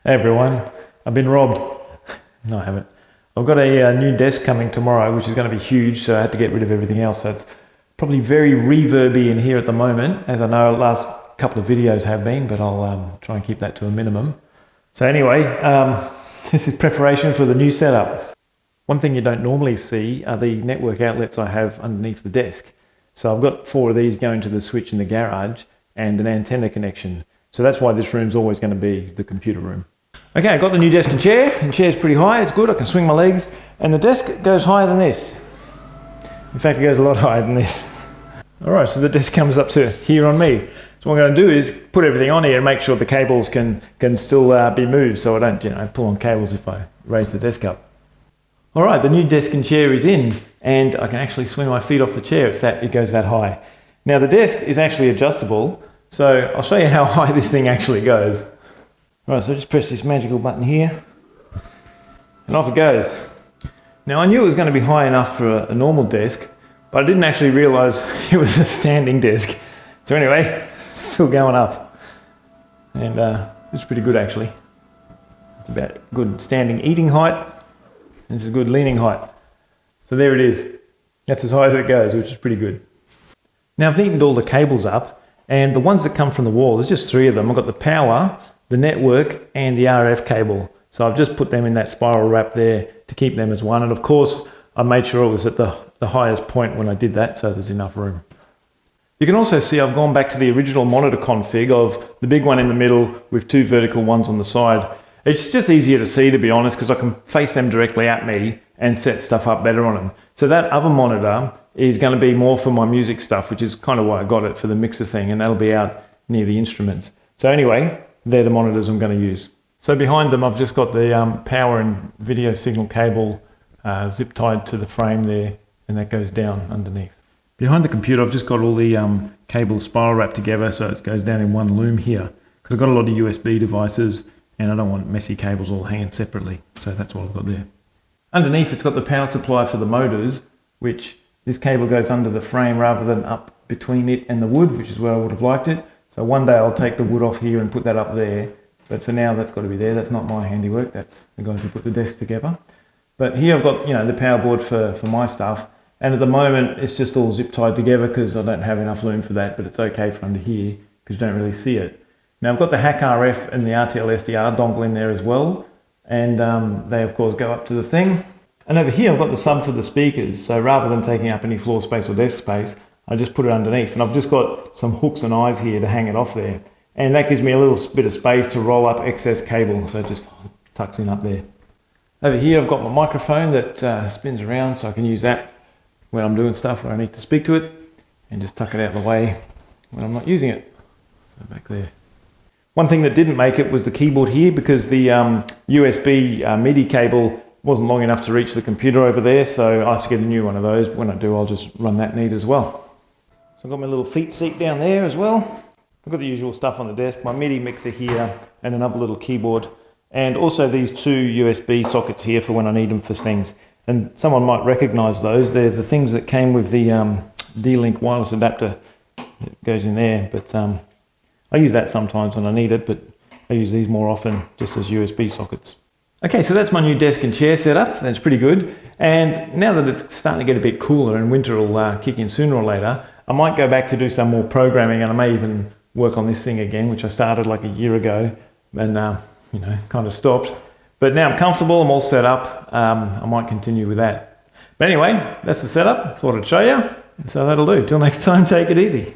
Hey everyone, I've been robbed. No, I haven't. I've got a new desk coming tomorrow, which is going to be huge, so I had to get rid of everything else. So it's probably very reverby in here at the moment, as I know the last couple of videos have been, but I'll try and keep that to a minimum. So anyway, this is preparation for the new setup. One thing you don't normally see are the network outlets I have underneath the desk. So I've got 4 of these going to the switch in the garage and an antenna connection. So that's why this room's always going to be the computer room. Okay, I've got the new desk and chair. The chair's pretty high, it's good, I can swing my legs. And the desk goes higher than this. In fact, it goes a lot higher than this. Alright, so the desk comes up to here on me. So what I'm going to do is put everything on here and make sure the cables can still be moved, so I don't pull on cables if I raise the desk up. Alright, the new desk and chair is in, and I can actually swing my feet off the chair, it goes that high. Now the desk is actually adjustable, so I'll show you how high this thing actually goes. Right, so just press this magical button here, and off it goes. Now I knew it was going to be high enough for a normal desk, but I didn't actually realise it was a standing desk. So anyway, still going up, and it's pretty good actually. It's about good standing eating height, and this is good leaning height. So there it is. That's as high as it goes, which is pretty good. Now I've neatened all the cables up, and the ones that come from the wall, there's just 3 of them. I've got the power, the network and the RF cable. So I've just put them in that spiral wrap there to keep them as one. And of course, I made sure it was at the highest point when I did that, so there's enough room. You can also see I've gone back to the original monitor config of the big one in the middle with 2 vertical ones on the side. It's just easier to see, to be honest, because I can face them directly at me and set stuff up better on them. So that other monitor is going to be more for my music stuff, which is kind of why I got it for the mixer thing, and that'll be out near the instruments. So anyway, they're the monitors I'm going to use. So behind them I've just got the power and video signal cable zip tied to the frame there, and that goes down underneath. Behind the computer I've just got all the cables spiral wrapped together so it goes down in one loom here, because I've got a lot of USB devices and I don't want messy cables all hanging separately, so that's what I've got there. Underneath it's got the power supply for the motors, which this cable goes under the frame rather than up between it and the wood, which is where I would have liked it. So one day I'll take the wood off here and put that up there, but for now that's got to be there. That's not my handiwork, that's the guys who put the desk together. But here I've got, the power board for my stuff, and at the moment it's just all zip tied together because I don't have enough loom for that, but it's okay for under here because you don't really see it. Now I've got the Hack RF and the RTL SDR dongle in there as well, and they of course go up to the thing. And over here I've got the sub for the speakers, so rather than taking up any floor space or desk space, I just put it underneath, and I've just got some hooks and eyes here to hang it off there, and that gives me a little bit of space to roll up excess cable, so it just tucks in up there. Over here I've got my microphone that spins around, so I can use that when I'm doing stuff where I need to speak to it, and just tuck it out of the way when I'm not using it. So back there. One thing that didn't make it was the keyboard here, because the USB MIDI cable wasn't long enough to reach the computer over there, so I have to get a new one of those. But when I do, I'll just run that need as well. So I've got my little feet seat down there as well. I've got the usual stuff on the desk, my MIDI mixer here and another little keyboard, and also these 2 USB sockets here for when I need them for things. And someone might recognize those. They're the things that came with the D-Link wireless adapter that goes in there, but I use that sometimes when I need it, but I use these more often just as USB sockets. Okay, so that's my new desk and chair setup. That's pretty good. And now that it's starting to get a bit cooler and winter will kick in sooner or later, I might go back to do some more programming, and I may even work on this thing again, which I started like a year ago and kind of stopped. But now I'm comfortable, I'm all set up. I might continue with that. But anyway, that's the setup. Thought I'd show you. So that'll do. Till next time, take it easy.